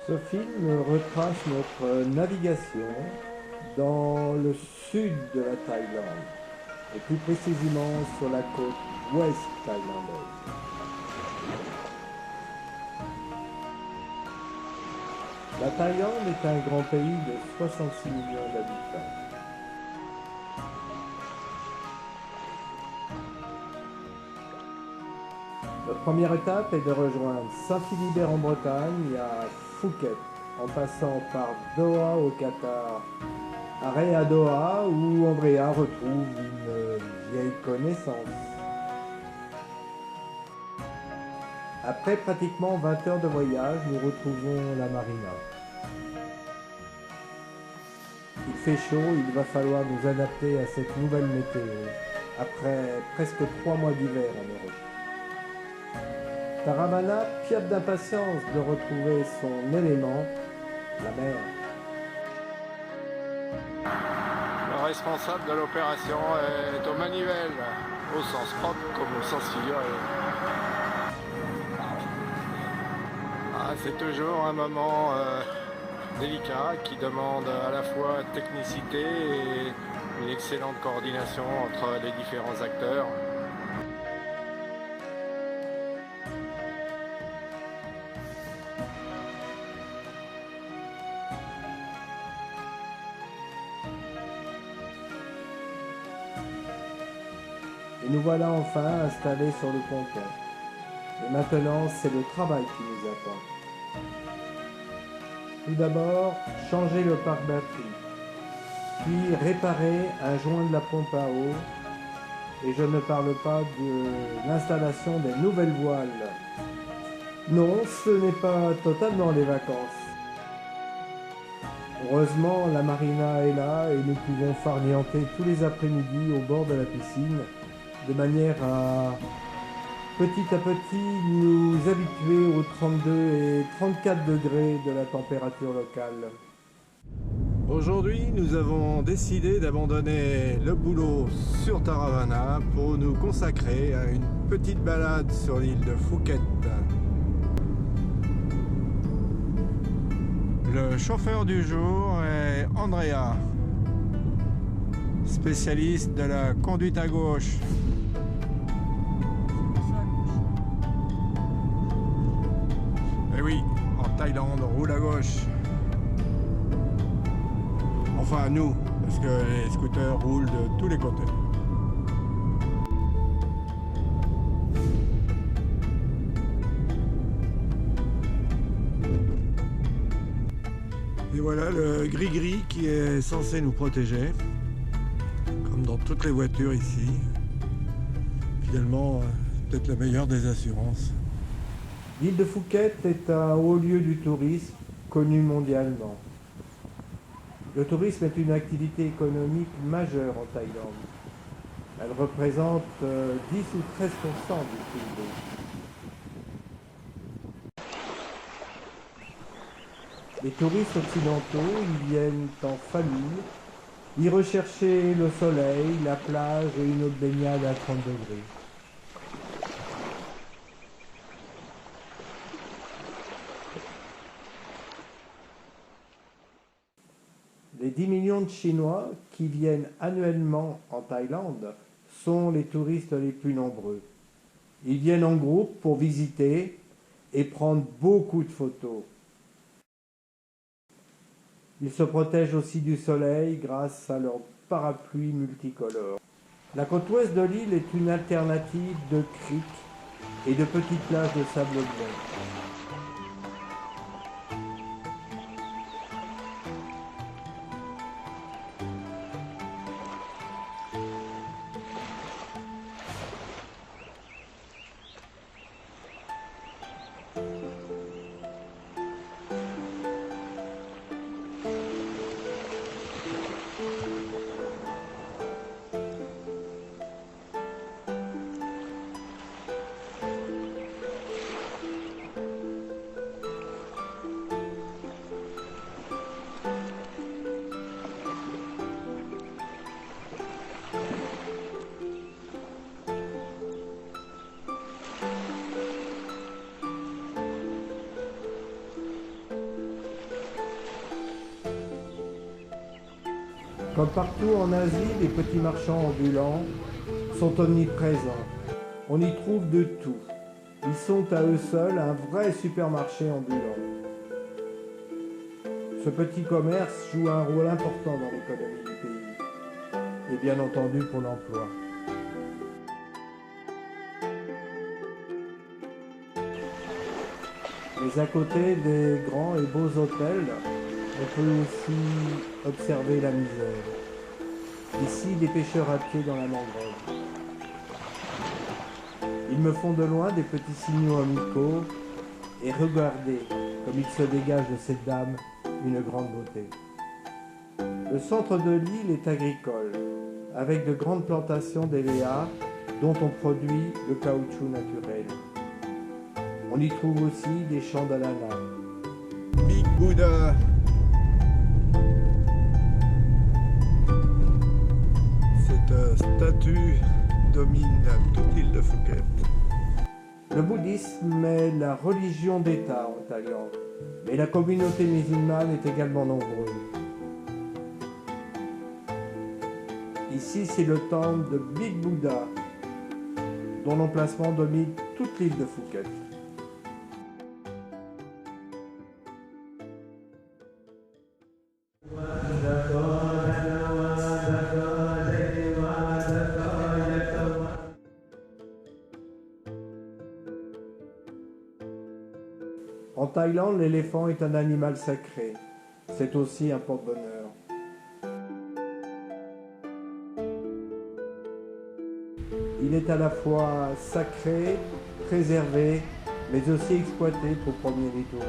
Ce film retrace notre navigation dans le sud de la Thaïlande, et plus précisément sur la côte ouest thaïlandaise. La Thaïlande est un grand pays de 66 millions d'habitants. Notre première étape est de rejoindre Saint-Philibert en Bretagne à Phuket, en passant par Doha au Qatar, arrêt à Doha où Andrea retrouve une vieille connaissance. Après pratiquement 20 heures de voyage, nous retrouvons la marina. Il fait chaud, il va falloir nous adapter à cette nouvelle météo, après presque 3 mois d'hiver en Europe. Taravana piaffe d'impatience de retrouver son élément, la mer. Le responsable de l'opération est au manivelle, au sens propre comme au sens figuré. C'est toujours un moment délicat qui demande à la fois technicité et une excellente coordination entre les différents acteurs. Et nous voilà enfin installés sur le ponton. Et maintenant, c'est le travail qui nous attend. Tout d'abord, changer le parc batterie, puis réparer un joint de la pompe à eau, et je ne parle pas de l'installation des nouvelles voiles. Non, ce n'est pas totalement les vacances. Heureusement, la marina est là et nous pouvons farnienter tous les après-midi au bord de la piscine, de manière à petit nous habituer aux 32 et 34 degrés de la température locale. Aujourd'hui, nous avons décidé d'abandonner le boulot sur Taravana pour nous consacrer à une petite balade sur l'île de Phuket. Le chauffeur du jour est Andrea, spécialiste de la conduite à gauche. Et oui, en Thaïlande, on roule à gauche. Enfin nous, parce que les scooters roulent de tous les côtés. Et voilà le gris-gris qui est censé nous protéger, comme dans toutes les voitures ici. Finalement, peut-être la meilleure des assurances. L'île de Phuket est un haut lieu du tourisme connu mondialement. Le tourisme est une activité économique majeure en Thaïlande. Elle représente 10 ou 13% du PIB. Les touristes occidentaux y viennent en famille, y rechercher le soleil, la plage et une eau de baignade à 30 degrés. Les 10 millions de Chinois qui viennent annuellement en Thaïlande sont les touristes les plus nombreux. Ils viennent en groupe pour visiter et prendre beaucoup de photos. Ils se protègent aussi du soleil grâce à leur parapluie multicolore. La côte ouest de l'île est une alternative de criques et de petites plages de sable blanc. Comme partout en Asie, les petits marchands ambulants sont omniprésents. On y trouve de tout. Ils sont à eux seuls un vrai supermarché ambulant. Ce petit commerce joue un rôle important dans l'économie du pays et bien entendu pour l'emploi. Mais à côté des grands et beaux hôtels, on peut aussi observer la misère. Ici, des pêcheurs à pied dans la mangrove. Ils me font de loin des petits signaux amicaux et regardez comme il se dégage de cette dame une grande beauté. Le centre de l'île est agricole, avec de grandes plantations d'hévéas dont on produit le caoutchouc naturel. On y trouve aussi des champs d'ananas. Big Buddha. Cette statue domine toute l'île de Phuket. Le bouddhisme est la religion d'État en Thaïlande, mais la communauté musulmane est également nombreuse. Ici, c'est le temple de Big Buddha, dont l'emplacement domine toute l'île de Phuket. En Thaïlande, l'éléphant est un animal sacré. C'est aussi un porte-bonheur. Il est à la fois sacré, préservé, mais aussi exploité pour promener les touristes.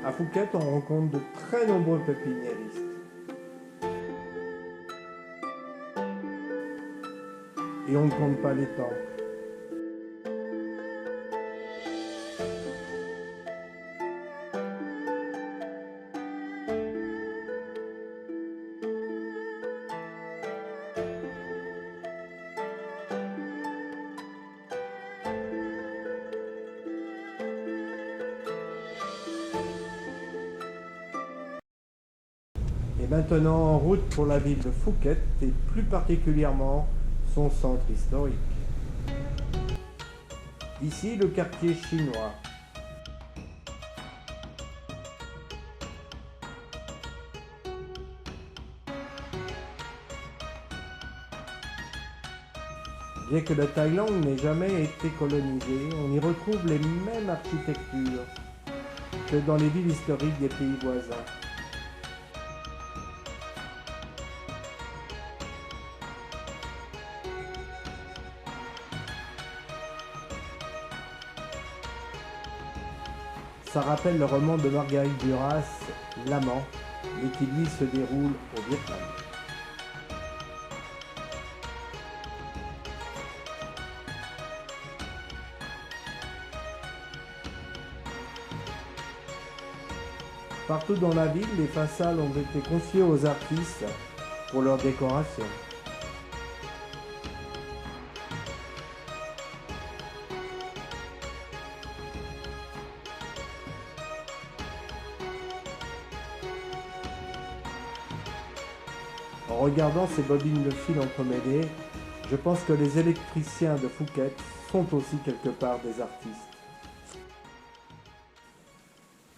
À Phuket, on rencontre de très nombreux pépiniéristes. Et on ne compte pas les temples. Et maintenant en route pour la ville de Phuket et plus particulièrement son centre historique. Ici, le quartier chinois. Bien que la Thaïlande n'ait jamais été colonisée, on y retrouve les mêmes architectures que dans les villes historiques des pays voisins. Ça rappelle le roman de Marguerite Duras, L'Amant, mais qui lui se déroule au Vietnam. Partout dans la ville, les façades ont été confiées aux artistes pour leur décoration. En regardant ces bobines de fil entremêlées, je pense que les électriciens de Phuket sont aussi quelque part des artistes.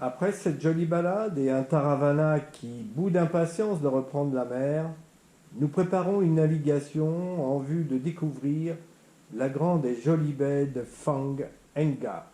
Après cette jolie balade et un Taravana qui bout d'impatience de reprendre la mer, nous préparons une navigation en vue de découvrir la grande et jolie baie de Phang Nga.